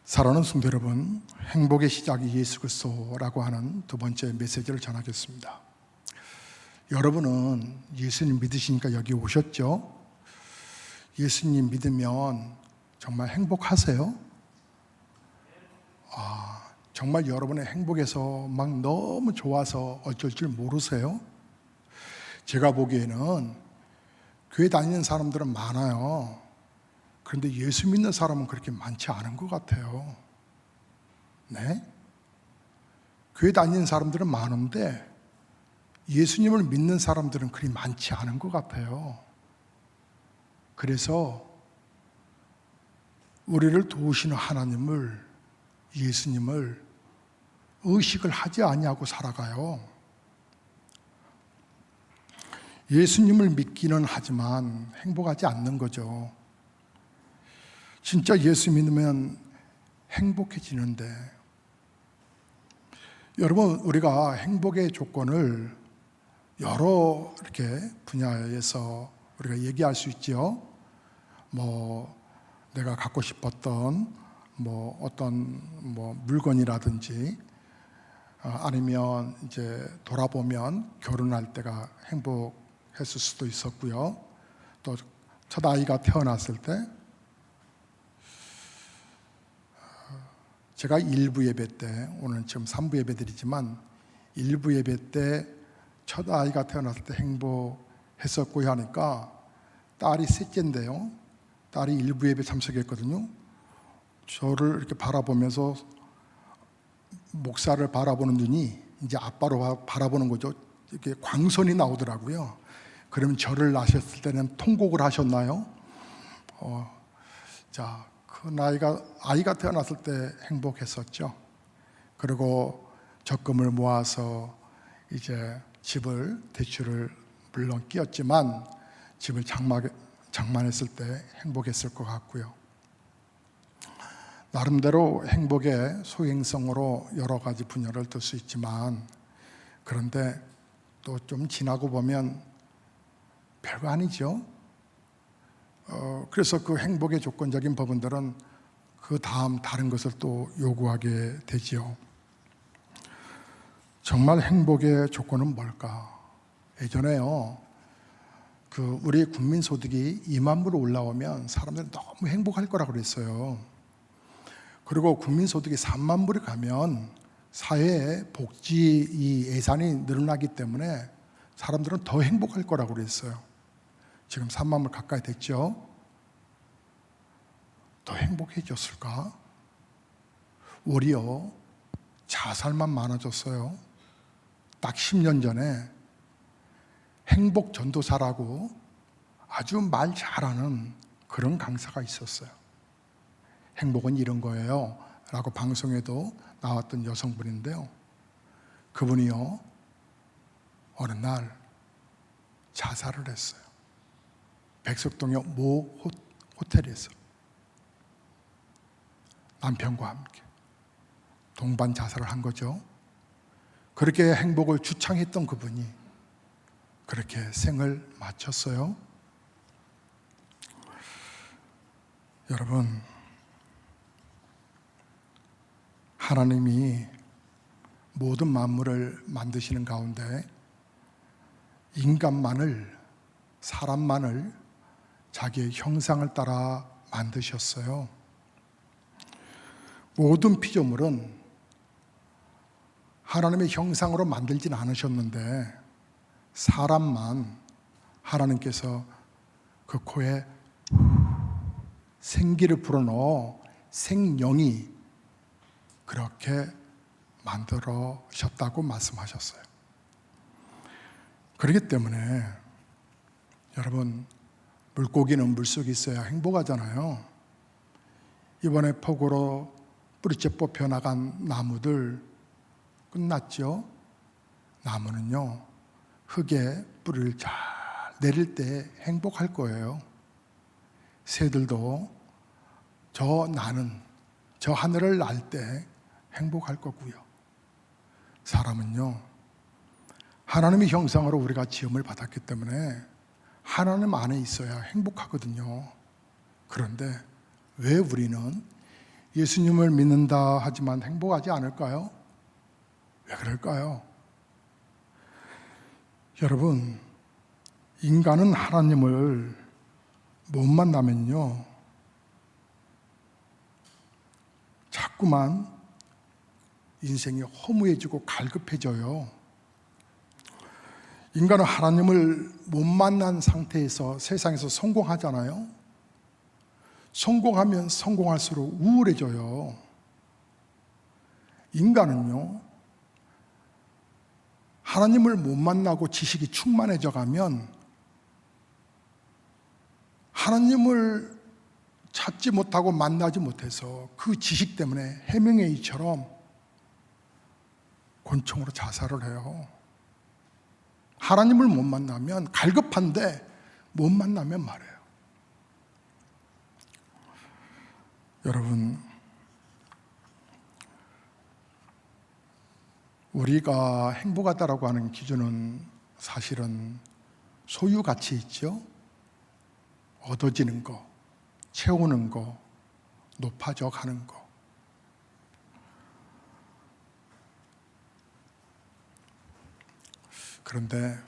사랑하는 성도 여러분, 행복의 시작이 예수 그리스도라고 하는 두 번째 메시지를 전하겠습니다. 여러분은 예수님 믿으시니까 여기 오셨죠? 예수님 믿으면 정말 행복하세요? 정말 여러분의 행복에서 막 너무 좋아서 어쩔 줄 모르세요? 제가 보기에는 교회 다니는 사람들은 많아요. 그런데 예수 믿는 사람은 그렇게 많지 않은 것 같아요. 네? 교회 다니는 사람들은 많은데 예수님을 믿는 사람들은 그리 많지 않은 것 같아요. 그래서 우리를 도우시는 하나님을, 예수님을 의식을 하지 아니하고 살아가요. 예수님을 믿기는 하지만 행복하지 않는 거죠. 진짜 예수 믿으면 행복해지는데, 여러분, 우리가 행복의 조건을 여러 이렇게 분야에서 우리가 얘기할 수 있죠. 내가 갖고 싶었던 어떤 물건이라든지, 아니면 이제 돌아보면 결혼할 때가 행복했을 수도 있었고요. 또 첫 아이가 태어났을 때, 제가 1부 예배 때, 오늘 지금 3부 예배 드리지만 1부 예배 때 첫 아이가 태어났을 때 행복했었고요 하니까, 딸이 셋째인데요, 딸이 1부 예배 참석했거든요. 저를 이렇게 바라보면서 목사를 바라보는 눈이 이제 아빠로 바라보는 거죠. 이렇게 광선이 나오더라고요. 그러면 저를 낳으셨을 때는 통곡을 하셨나요? 그 아이가 태어났을 때 행복했었죠. 그리고 적금을 모아서 이제 대출을 물론 끼었지만 집을 장만했을 때 행복했을 것 같고요. 나름대로 행복의 소행성으로 여러 가지 분야를 들 수 있지만, 그런데 또 좀 지나고 보면 별거 아니죠. 그래서 그 행복의 조건적인 부분들은 그 다음 다른 것을 또 요구하게 되지요. 정말 행복의 조건은 뭘까? 예전에요, 우리 국민소득이 2만 불 올라오면 사람들은 너무 행복할 거라고 그랬어요. 그리고 국민소득이 3만 불이 가면 사회에 복지 예산이 늘어나기 때문에 사람들은 더 행복할 거라고 그랬어요. 지금 3만 불 가까이 됐죠? 더 행복해졌을까? 오히려 자살만 많아졌어요. 딱 10년 전에 행복 전도사라고 아주 말 잘하는 그런 강사가 있었어요. 행복은 이런 거예요 라고 방송에도 나왔던 여성분인데요, 그분이요, 어느 날 자살을 했어요. 백석동의 모 호텔에서 남편과 함께 동반 자살을 한 거죠. 그렇게 행복을 주창했던 그분이 그렇게 생을 마쳤어요. 여러분, 하나님이 모든 만물을 만드시는 가운데 사람만을 자기의 형상을 따라 만드셨어요. 모든 피조물은 하나님의 형상으로 만들진 않으셨는데, 사람만 하나님께서 그 코에 생기를 불어넣어 생명이 그렇게 만들어셨다고 말씀하셨어요. 그렇기 때문에 여러분, 물고기는 물속에 있어야 행복하잖아요. 이번에 폭우로 뿌리째 뽑혀나간 나무들 끝났죠? 나무는요, 흙에 뿌리를 잘 내릴 때 행복할 거예요. 새들도 저 하늘을 날 때 행복할 거고요. 사람은요, 하나님의 형상으로 우리가 지음을 받았기 때문에 하나님 안에 있어야 행복하거든요. 그런데 왜 우리는 예수님을 믿는다 하지만 행복하지 않을까요? 왜 그럴까요? 여러분, 인간은 하나님을 못 만나면요, 자꾸만 인생이 허무해지고 갈급해져요. 인간은 하나님을 못 만난 상태에서 세상에서 성공하잖아요. 성공하면 성공할수록 우울해져요. 인간은요, 하나님을 못 만나고 지식이 충만해져 가면 하나님을 찾지 못하고 만나지 못해서 그 지식 때문에 해밍웨이처럼 권총으로 자살을 해요. 하나님을 못 만나면, 갈급한데 못 만나면 말해요. 여러분, 우리가 행복하다라고 하는 기준은 사실은 소유가치 있죠. 얻어지는 거, 채우는 거, 높아져 가는 거. 그런데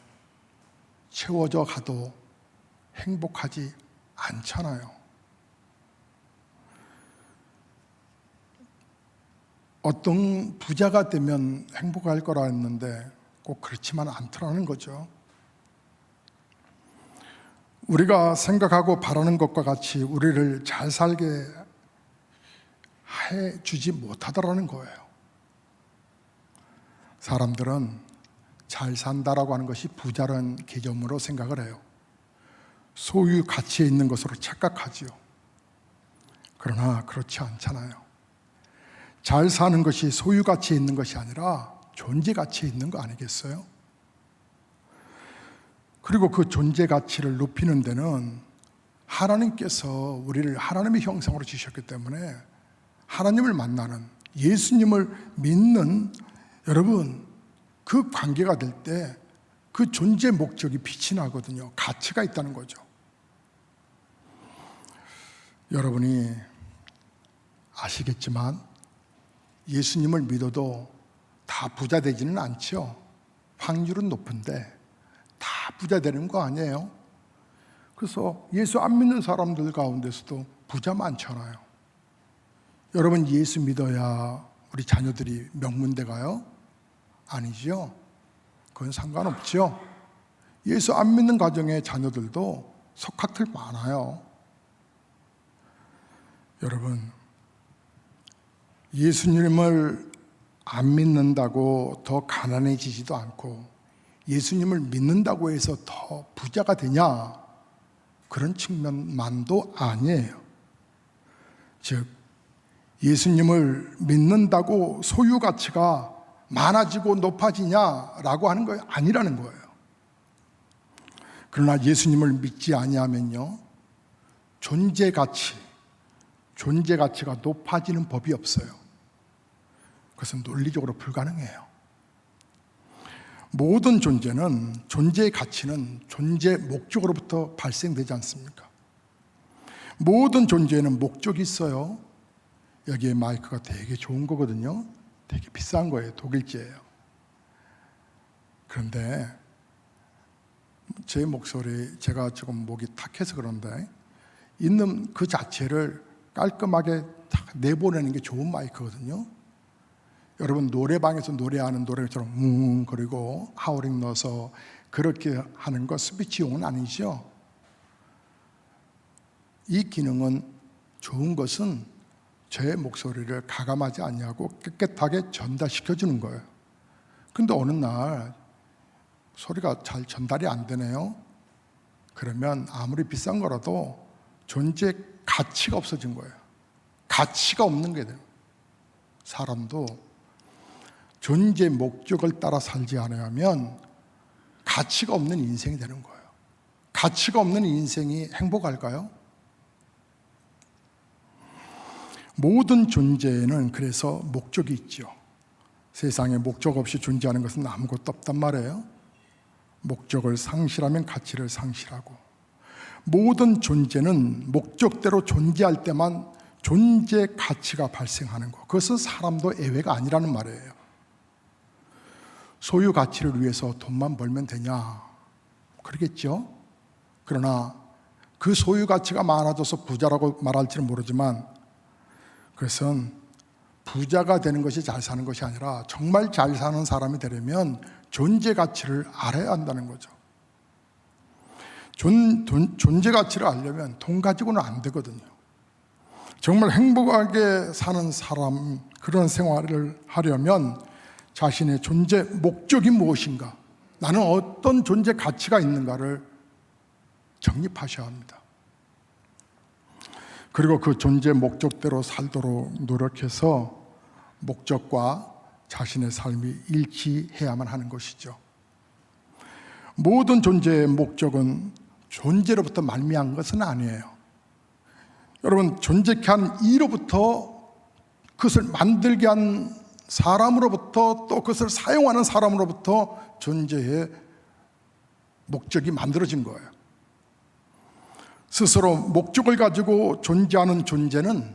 채워져 가도 행복하지 않잖아요. 어떤 부자가 되면 행복할 거라 했는데 꼭 그렇지만 않더라는 거죠. 우리가 생각하고 바라는 것과 같이 우리를 잘 살게 해주지 못하더라는 거예요. 사람들은 잘 산다라고 하는 것이 부자라는 개념으로 생각을 해요. 소유 가치에 있는 것으로 착각하지요. 그러나 그렇지 않잖아요. 잘 사는 것이 소유 가치에 있는 것이 아니라 존재 가치에 있는 거 아니겠어요? 그리고 그 존재 가치를 높이는 데는 하나님께서 우리를 하나님의 형상으로 지으셨기 때문에 하나님을 만나는, 예수님을 믿는, 여러분, 그 관계가 될 때 그 존재 목적이 빛이 나거든요. 가치가 있다는 거죠. 여러분이 아시겠지만 예수님을 믿어도 다 부자 되지는 않죠. 확률은 높은데 다 부자 되는 거 아니에요. 그래서 예수 안 믿는 사람들 가운데서도 부자 많잖아요. 여러분, 예수 믿어야 우리 자녀들이 명문대 가요? 아니죠. 그건 상관없죠. 예수 안 믿는 가정의 자녀들도 석학들 많아요. 여러분, 예수님을 안 믿는다고 더 가난해지지도 않고 예수님을 믿는다고 해서 더 부자가 되냐, 그런 측면만도 아니에요. 즉, 예수님을 믿는다고 소유 가치가 많아지고 높아지냐라고 하는 거 아니라는 거예요. 그러나 예수님을 믿지 아니하면요, 존재 가치가 높아지는 법이 없어요. 그것은 논리적으로 불가능해요. 모든 존재는, 존재의 가치는 존재 목적으로부터 발생되지 않습니까? 모든 존재에는 목적이 있어요. 여기에 마이크가 되게 좋은 거거든요. 되게 비싼 거예요. 독일제예요. 그런데 제 목소리, 제가 지금 목이 탁해서 그런데 있는 그 자체를 깔끔하게 딱 내보내는 게 좋은 마이크거든요. 여러분, 노래방에서 노래하는 노래처럼 그리고 하우링 넣어서 그렇게 하는 거 스피치용은 아니죠. 이 기능은 좋은 것은 제 목소리를 가감하지 않냐고 깨끗하게 전달시켜주는 거예요. 근데 어느 날 소리가 잘 전달이 안 되네요. 그러면 아무리 비싼 거라도 존재 가치가 없어진 거예요. 가치가 없는 게 돼요. 사람도 존재 목적을 따라 살지 않으면 가치가 없는 인생이 되는 거예요. 가치가 없는 인생이 행복할까요? 모든 존재에는 그래서 목적이 있죠. 세상에 목적 없이 존재하는 것은 아무것도 없단 말이에요. 목적을 상실하면 가치를 상실하고, 모든 존재는 목적대로 존재할 때만 존재 가치가 발생하는 것, 그것은 사람도 예외가 아니라는 말이에요. 소유 가치를 위해서 돈만 벌면 되냐? 그러겠죠? 그러나 그 소유 가치가 많아져서 부자라고 말할지는 모르지만 그것은 부자가 되는 것이 잘 사는 것이 아니라 정말 잘 사는 사람이 되려면 존재 가치를 알아야 한다는 거죠. 존재 가치를 알려면 돈 가지고는 안 되거든요. 정말 행복하게 사는 사람, 그런 생활을 하려면 자신의 존재 목적이 무엇인가, 나는 어떤 존재 가치가 있는가를 정립하셔야 합니다. 그리고 그 존재 목적대로 살도록 노력해서 목적과 자신의 삶이 일치해야만 하는 것이죠. 모든 존재의 목적은 존재로부터 말미암은 것은 아니에요. 여러분, 존재케 한 이로부터, 그것을 만들게 한 사람으로부터, 또 그것을 사용하는 사람으로부터 존재의 목적이 만들어진 거예요. 스스로 목적을 가지고 존재하는 존재는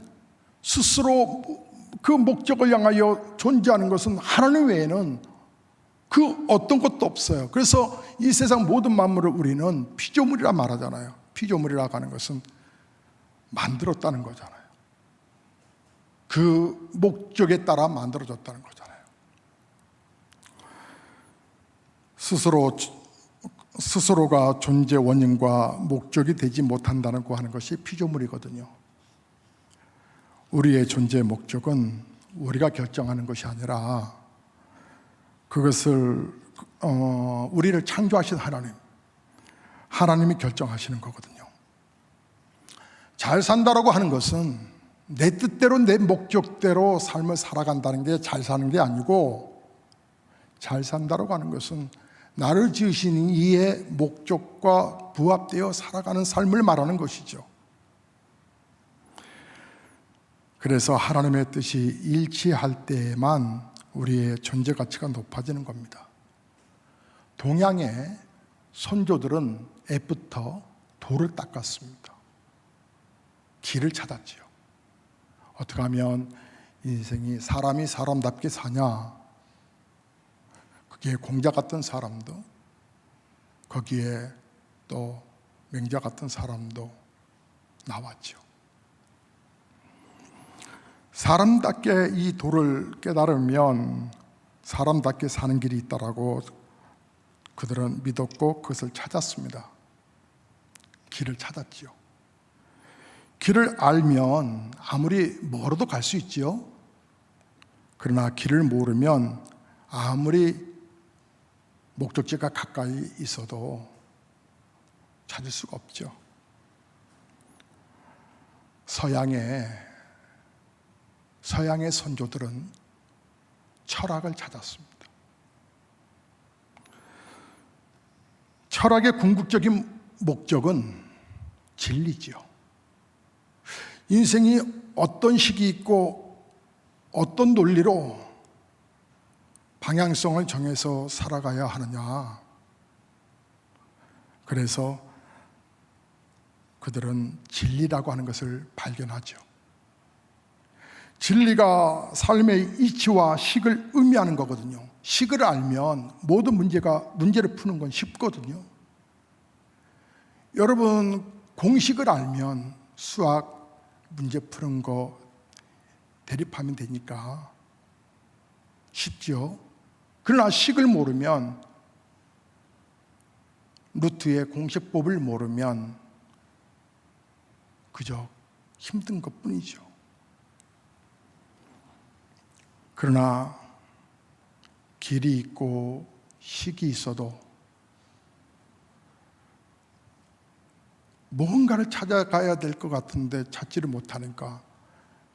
스스로 그 목적을 향하여 존재하는 것은 하나님 외에는 그 어떤 것도 없어요. 그래서 이 세상 모든 만물을 우리는 피조물이라 말하잖아요. 피조물이라고 하는 것은 만들었다는 거잖아요. 그 목적에 따라 만들어졌다는 거잖아요. 스스로가 존재 원인과 목적이 되지 못한다고 하는 것이 피조물이거든요. 우리의 존재 목적은 우리가 결정하는 것이 아니라 그것을 우리를 창조하신 하나님이 결정하시는 거거든요. 잘 산다라고 하는 것은 내 뜻대로 내 목적대로 삶을 살아간다는 게 잘 사는 게 아니고, 잘 산다라고 하는 것은 나를 지으신 이의 목적과 부합되어 살아가는 삶을 말하는 것이죠. 그래서 하나님의 뜻이 일치할 때에만 우리의 존재 가치가 높아지는 겁니다. 동양의 선조들은 애부터 돌을 닦았습니다. 길을 찾았지요. 어떻게 하면 인생이 사람이 사람답게 사냐, 거기에 공자 같은 사람도, 거기에 또 맹자 같은 사람도 나왔죠. 사람답게 이 도를 깨달으면 사람답게 사는 길이 있다라고 그들은 믿었고 그것을 찾았습니다. 길을 찾았지요. 길을 알면 아무리 멀어도 갈 수 있지요. 그러나 길을 모르면 아무리 목적지가 가까이 있어도 찾을 수가 없죠. 서양의 선조들은 철학을 찾았습니다. 철학의 궁극적인 목적은 진리지요. 인생이 어떤 식이 있고 어떤 논리로 방향성을 정해서 살아가야 하느냐. 그래서 그들은 진리라고 하는 것을 발견하죠. 진리가 삶의 이치와 식을 의미하는 거거든요. 식을 알면 모든 문제를 푸는 건 쉽거든요. 여러분, 공식을 알면 수학 문제 푸는 거 대립하면 되니까 쉽죠. 그러나 식을 모르면, 루트의 공식법을 모르면 그저 힘든 것뿐이죠. 그러나 길이 있고 식이 있어도 무언가를 찾아가야 될 것 같은데 찾지를 못하니까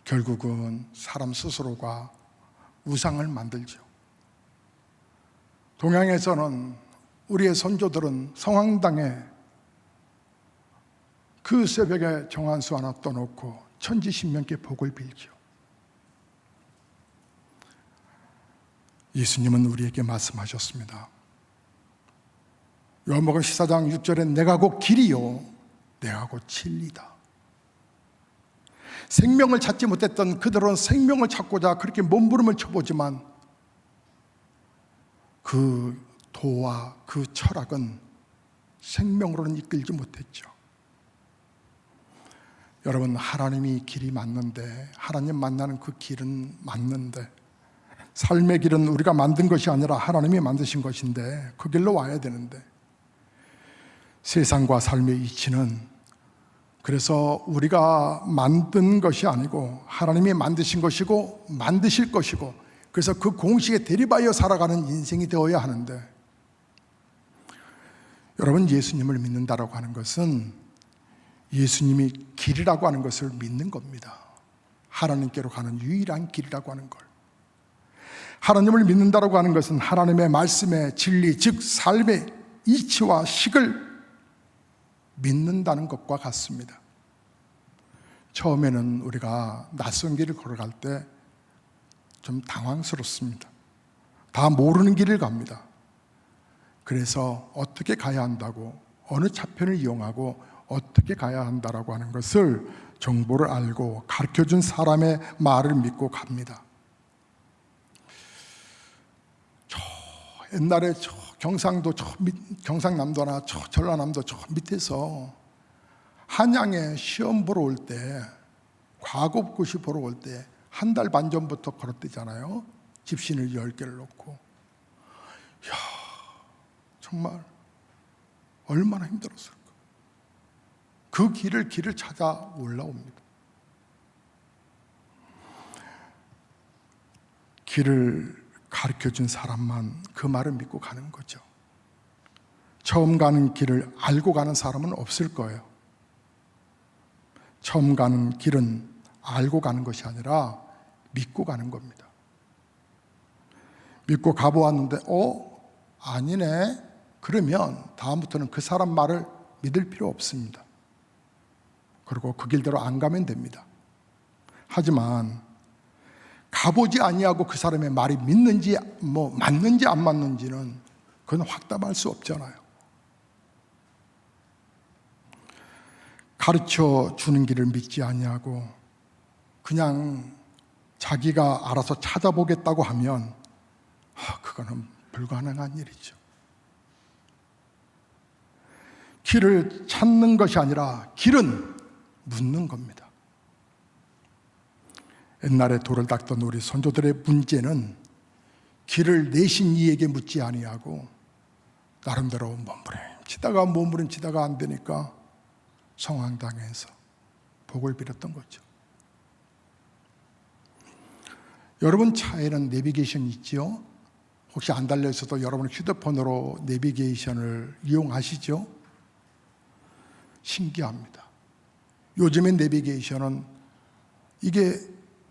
결국은 사람 스스로가 우상을 만들죠. 동양에서는 우리의 선조들은 성황당에 그 새벽에 정한수 하나 떠놓고 천지신명께 복을 빌죠. 예수님은 우리에게 말씀하셨습니다. 요한복음 14장 6절에 내가 곧 길이요 내가 곧 진리다. 생명을 찾지 못했던 그들은 생명을 찾고자 그렇게 몸부림을 쳐보지만 그 도와 그 철학은 생명으로는 이끌지 못했죠. 여러분, 하나님이 길이 맞는데, 하나님 만나는 그 길은 맞는데, 삶의 길은 우리가 만든 것이 아니라 하나님이 만드신 것인데 그 길로 와야 되는데, 세상과 삶의 이치는 그래서 우리가 만든 것이 아니고 하나님이 만드신 것이고 만드실 것이고, 그래서 그 공식에 대립하여 살아가는 인생이 되어야 하는데, 여러분, 예수님을 믿는다라고 하는 것은 예수님이 길이라고 하는 것을 믿는 겁니다. 하나님께로 가는 유일한 길이라고 하는 걸. 하나님을 믿는다라고 하는 것은 하나님의 말씀의 진리, 즉 삶의 이치와 식을 믿는다는 것과 같습니다. 처음에는 우리가 낯선 길을 걸어갈 때 좀 당황스럽습니다. 다 모르는 길을 갑니다. 그래서 어떻게 가야 한다고, 어느 차편을 이용하고 어떻게 가야 한다라고 하는 것을 정보를 알고 가르쳐준 사람의 말을 믿고 갑니다. 옛날에 저 경상도 경상남도나 저 전라남도 저 밑에서 한양에 시험 보러 올 때, 과거고시 보러 올 때 한 달 반 전부터 걸었대잖아요. 집신을 10개를 놓고. 이야, 정말 얼마나 힘들었을까. 그 길을 찾아 올라옵니다. 길을 가르쳐준 사람만 그 말을 믿고 가는 거죠. 처음 가는 길을 알고 가는 사람은 없을 거예요. 처음 가는 길은 알고 가는 것이 아니라 믿고 가는 겁니다. 믿고 가보았는데 아니네, 그러면 다음부터는 그 사람 말을 믿을 필요 없습니다. 그리고 그 길대로 안 가면 됩니다. 하지만 가보지 아니하고 그 사람의 말이 믿는지 맞는지 안 맞는지는 그건 확답할 수 없잖아요. 가르쳐 주는 길을 믿지 아니하고 그냥 자기가 알아서 찾아보겠다고 하면 그거는 불가능한 일이죠. 길을 찾는 것이 아니라 길은 묻는 겁니다. 옛날에 돌을 닦던 우리 선조들의 문제는 길을 내신 이에게 묻지 아니하고 나름대로 몸부림치다가 안 되니까 성황당해서 복을 빌었던 거죠. 여러분 차에는 내비게이션 있죠? 혹시 안 달려 있어도 여러분 휴대폰으로 내비게이션을 이용하시죠? 신기합니다. 요즘의 내비게이션은 이게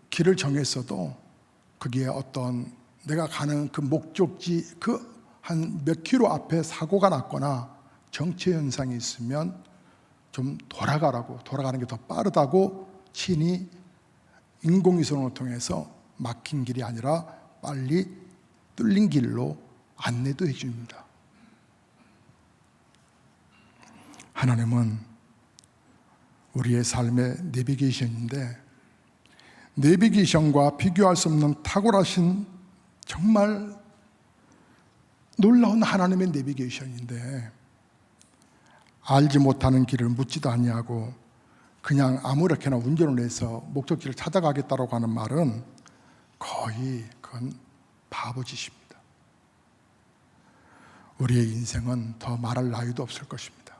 길을 정했어도 거기에 어떤 내가 가는 그 목적지 그 한 몇 킬로 앞에 사고가 났거나 정체 현상이 있으면 좀 돌아가는 게 더 빠르다고 친히 인공위성을 통해서 막힌 길이 아니라 빨리 뚫린 길로 안내도 해줍니다. 하나님은 우리의 삶의 내비게이션인데, 내비게이션과 비교할 수 없는 탁월하신 정말 놀라운 하나님의 내비게이션인데, 알지 못하는 길을 묻지도 아니하고 그냥 아무렇게나 운전을 해서 목적지를 찾아가겠다고 하는 말은 거의 그건 바보짓입니다. 우리의 인생은 더 말할 나위도 없을 것입니다.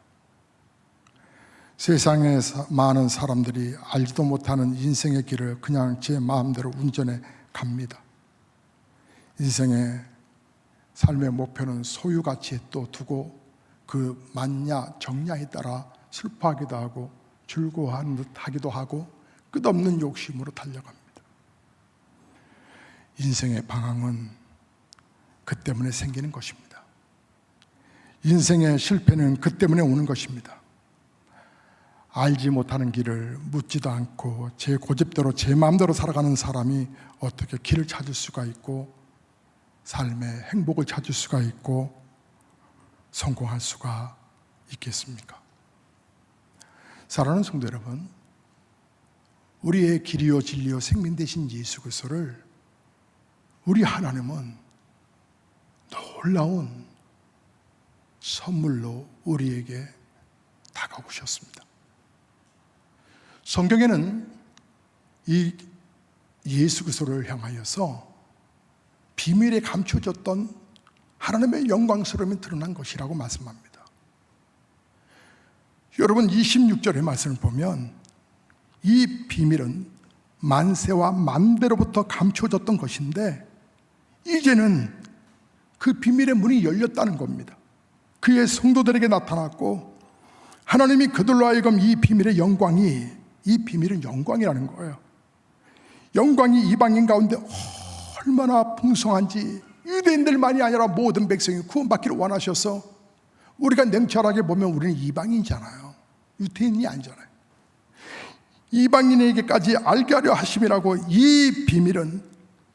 세상에 많은 사람들이 알지도 못하는 인생의 길을 그냥 제 마음대로 운전해 갑니다. 인생의 삶의 목표는 소유가치에 또 두고 그 맞냐 정냐에 따라 슬퍼하기도 하고 즐거워하는 듯 하기도 하고 끝없는 욕심으로 달려갑니다. 인생의 방황은 그 때문에 생기는 것입니다. 인생의 실패는 그 때문에 오는 것입니다. 알지 못하는 길을 묻지도 않고 제 고집대로 제 마음대로 살아가는 사람이 어떻게 길을 찾을 수가 있고 삶의 행복을 찾을 수가 있고 성공할 수가 있겠습니까? 사랑하는 성도 여러분, 우리의 길이요 진리요 생명 되신 예수 그리스도를 우리 하나님은 놀라운 선물로 우리에게 다가오셨습니다. 성경에는 이 예수 그리스도를 향하여서 비밀에 감춰졌던 하나님의 영광스러움이 드러난 것이라고 말씀합니다. 여러분 26절의 말씀을 보면 이 비밀은 만세와 만대로부터 감춰졌던 것인데 이제는 그 비밀의 문이 열렸다는 겁니다. 그의 성도들에게 나타났고 하나님이 그들로 하여금 이 비밀의 영광이, 이 비밀은 영광이라는 거예요. 영광이 이방인 가운데 얼마나 풍성한지 유대인들만이 아니라 모든 백성이 구원받기를 원하셔서 우리가 냉철하게 보면 우리는 이방인이잖아요. 유대인이 아니잖아요. 이방인에게까지 알게 하려 하심이라고 이 비밀은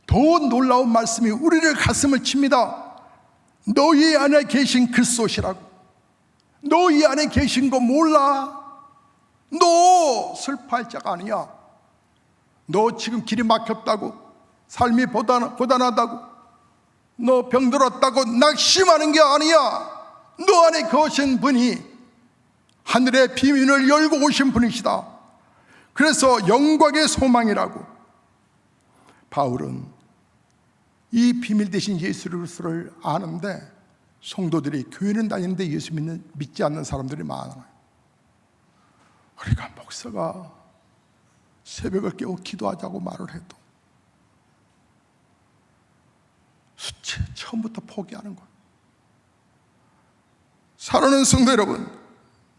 더 놀라운 말씀이 우리를 가슴을 칩니다. 너희 안에 계신 그리스도시라고. 너희 안에 계신 거 몰라? 너 슬퍼할 자가 아니야. 너 지금 길이 막혔다고, 삶이 고단하다고, 너 병들었다고 낙심하는 게 아니야. 너 안에 거신 분이 하늘의 비밀을 열고 오신 분이시다. 그래서 영광의 소망이라고. 바울은 이 비밀 대신 예수 그리스도를 아는데 성도들이 교회는 다니는데 예수 믿지 않는 사람들이 많아요. 우리가 목사가 새벽을 깨워 기도하자고 말을 해도 수치 처음부터 포기하는 거예요. 사랑하는 성도 여러분,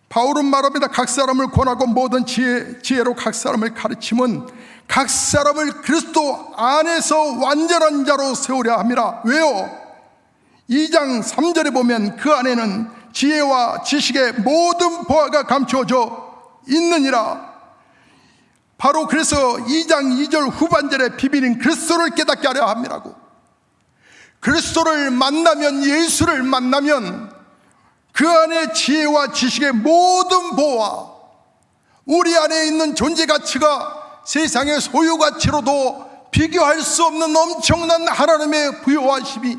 바울은 말합니다. 각 사람을 권하고 모든 지혜로 각 사람을 가르침은 각 사람을 그리스도 안에서 완전한 자로 세우려 함이라. 왜요? 2장 3절에 보면 그 안에는 지혜와 지식의 모든 보화가 감추어져 있느니라. 바로 그래서 2장 2절 후반절에 비밀인 그리스도를 깨닫게 하려 함이라고. 그리스도를 만나면, 예수를 만나면 그 안에 지혜와 지식의 모든 보화, 우리 안에 있는 존재 가치가 세상의 소유 가치로도 비교할 수 없는 엄청난 하나님의 부여하심이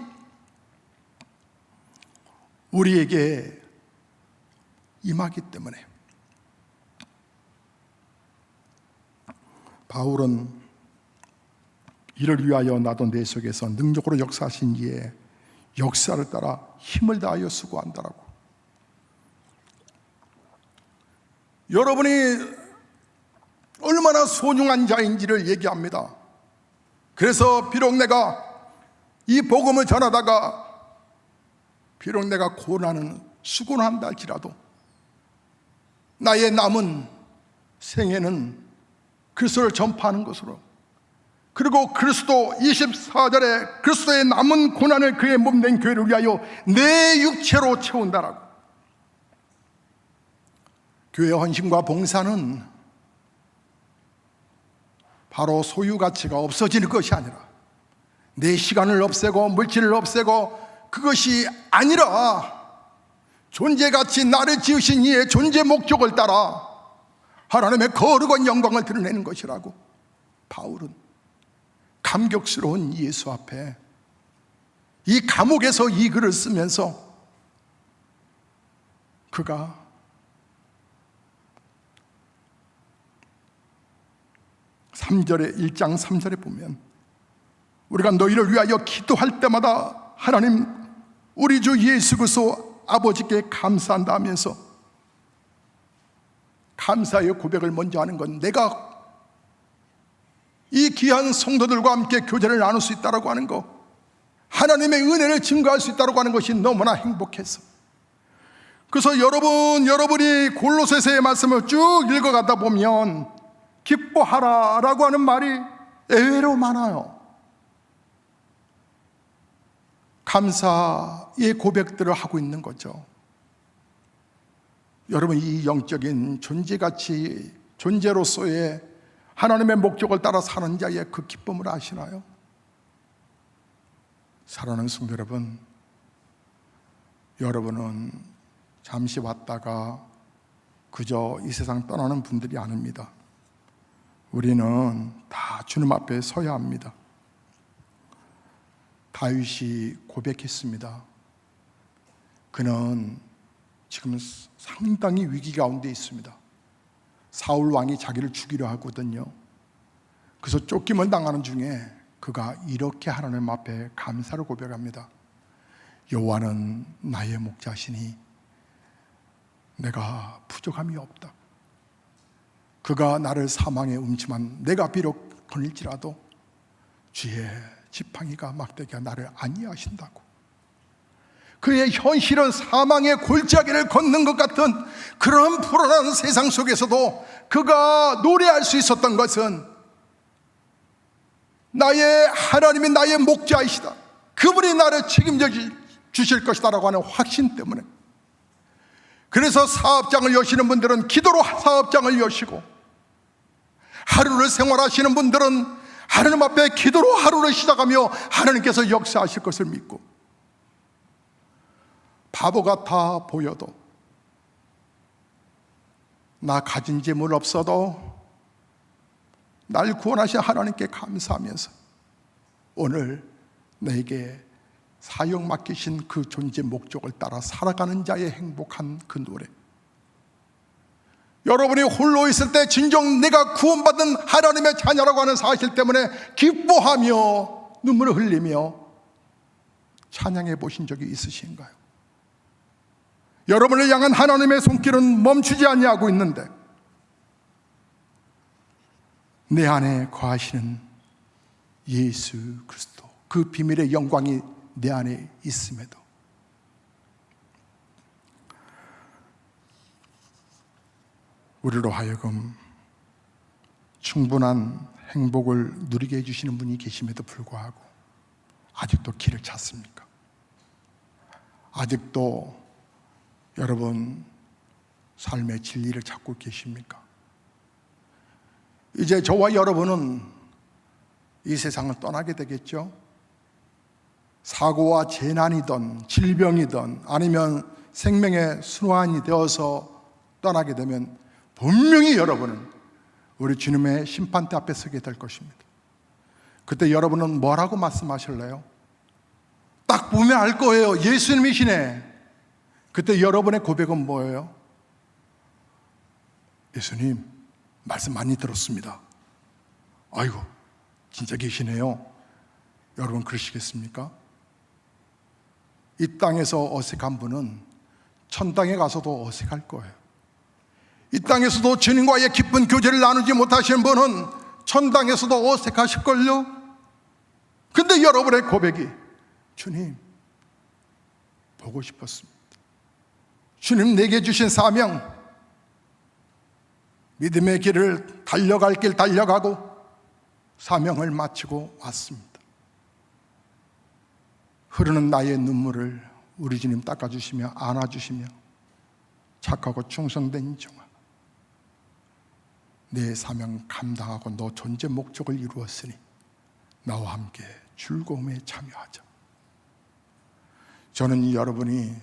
우리에게 임하기 때문에 바울은 이를 위하여 나도 내 속에서 능력으로 역사하신 이의 역사를 따라 힘을 다하여 수고한다라고. 여러분이 얼마나 소중한 자인지를 얘기합니다. 그래서 비록 내가 이 복음을 전하다가 비록 내가 고난은 수고한다 할지라도 나의 남은 생애는 그리스도를 전파하는 것으로, 그리고 그리스도 24절에 그리스도의 남은 고난을 그의 몸된 교회를 위하여 내 육체로 채운다라고. 교회 헌신과 봉사는 바로 소유 가치가 없어지는 것이 아니라 내 시간을 없애고 물질을 없애고 그것이 아니라 존재 가치, 나를 지으신 이의 존재 목적을 따라 하나님의 거룩한 영광을 드러내는 것이라고. 바울은 감격스러운 예수 앞에 이 감옥에서 이 글을 쓰면서 그가 3절에 1장 3절에 보면 우리가 너희를 위하여 기도할 때마다 하나님 우리 주 예수 그리스도 아버지께 감사한다 하면서, 감사의 고백을 먼저 하는 건 내가 이 귀한 성도들과 함께 교제를 나눌 수 있다고 하는 것, 하나님의 은혜를 증거할 수 있다고 하는 것이 너무나 행복해서. 그래서 여러분이 골로새서의 말씀을 쭉 읽어가다 보면 기뻐하라 라고 하는 말이 의외로 많아요. 감사의 고백들을 하고 있는 거죠. 여러분, 이 영적인 존재가치, 존재로서의 하나님의 목적을 따라 사는 자의 그 기쁨을 아시나요? 사랑하는 성도 여러분, 여러분은 잠시 왔다가 그저 이 세상 떠나는 분들이 아닙니다. 우리는 다 주님 앞에 서야 합니다. 다윗이 고백했습니다. 그는 지금 상당히 위기 가운데 있습니다. 사울 왕이 자기를 죽이려 하거든요. 그래서 쫓김을 당하는 중에 그가 이렇게 하나님 앞에 감사를 고백합니다. 여호와는 나의 목자시니 내가 부족함이 없다. 그가 나를 사망에 움치만 내가 비록 거닐지라도 주의 지팡이가 막대기가 나를 안위하신다고. 그의 현실은 사망의 골짜기를 걷는 것 같은 그런 불안한 세상 속에서도 그가 노래할 수 있었던 것은 나의 하나님이 나의 목자이시다, 그분이 나를 책임져 주실 것이다 라고 하는 확신 때문에. 그래서 사업장을 여시는 분들은 기도로 사업장을 여시고, 하루를 생활하시는 분들은 하나님 앞에 기도로 하루를 시작하며 하나님께서 역사하실 것을 믿고, 바보 같아 보여도, 나 가진 재물 없어도 날 구원하신 하나님께 감사하면서 오늘 내게 사역 맡기신 그 존재 목적을 따라 살아가는 자의 행복한 그 노래. 여러분이 홀로 있을 때 진정 내가 구원받은 하나님의 자녀라고 하는 사실 때문에 기뻐하며 눈물을 흘리며 찬양해 보신 적이 있으신가요? 여러분을 향한 하나님의 손길은 멈추지 아니하고 있는데 내 안에 거하시는 예수 그리스도, 그 비밀의 영광이 내 안에 있음에도 우리로 하여금 충분한 행복을 누리게 해주시는 분이 계심에도 불구하고 아직도 길을 찾습니까? 아직도 여러분 삶의 진리를 찾고 계십니까? 이제 저와 여러분은 이 세상을 떠나게 되겠죠? 사고와 재난이든 질병이든 아니면 생명의 순환이 되어서 떠나게 되면 분명히 여러분은 우리 주님의 심판대 앞에 서게 될 것입니다. 그때 여러분은 뭐라고 말씀하실래요? 딱 보면 알 거예요. 예수님이시네. 그때 여러분의 고백은 뭐예요? 예수님, 말씀 많이 들었습니다. 아이고, 진짜 계시네요. 여러분 그러시겠습니까? 이 땅에서 어색한 분은 천당에 가서도 어색할 거예요. 이 땅에서도 주님과의 깊은 교제를 나누지 못하시는 분은 천당에서도 어색하실걸요? 근데 여러분의 고백이 주님, 보고 싶었습니다. 주님 내게 주신 사명, 믿음의 길을 달려갈 길 달려가고 사명을 마치고 왔습니다. 흐르는 나의 눈물을 우리 주님 닦아주시며 안아주시며 착하고 충성된 종아, 내 사명 감당하고 너 존재 목적을 이루었으니 나와 함께 즐거움에 참여하자. 저는 여러분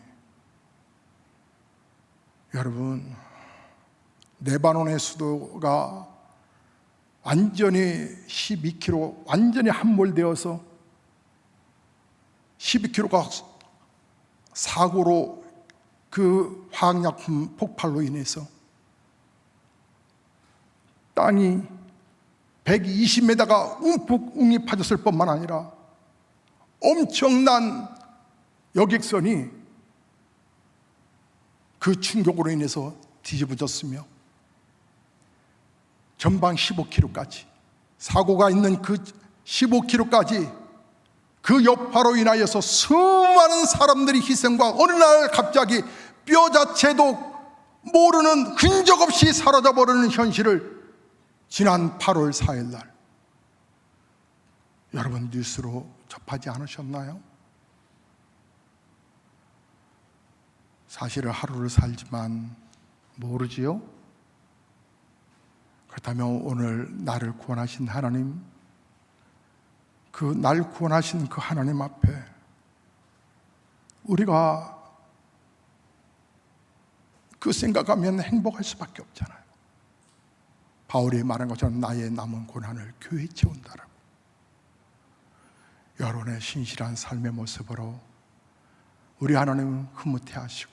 레바논의 수도가 완전히 12km 완전히 함몰되어서 12km가 사고로 그 화학약품 폭발로 인해서 땅이 120m가 움푹 파졌을 뿐만 아니라 엄청난 여객선이 그 충격으로 인해서 뒤집어졌으며 전방 15km까지 사고가 있는 그 15km까지 그 여파로 인하여서 수많은 사람들이 희생과 어느 날 갑자기 뼈 자체도 모르는 흔적 없이 사라져버리는 현실을 지난 8월 4일 날 여러분 뉴스로 접하지 않으셨나요? 사실은 하루를 살지만 모르지요? 그렇다면 오늘 나를 구원하신 하나님, 그 날 구원하신 그 하나님 앞에 우리가 그 생각하면 행복할 수밖에 없잖아요. 바울이 말한 것처럼 나의 남은 고난을 교회에 채운다라고. 여러분의 신실한 삶의 모습으로 우리 하나님은 흐뭇해 하시고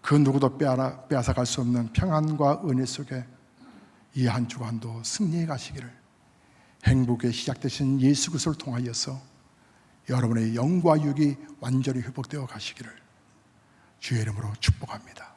그 누구도 빼앗아갈 수 없는 평안과 은혜 속에 이 한 주간도 승리해 가시기를, 행복의 시작되신 예수 그리스도를 통하여서 여러분의 영과 육이 완전히 회복되어 가시기를 주의 이름으로 축복합니다.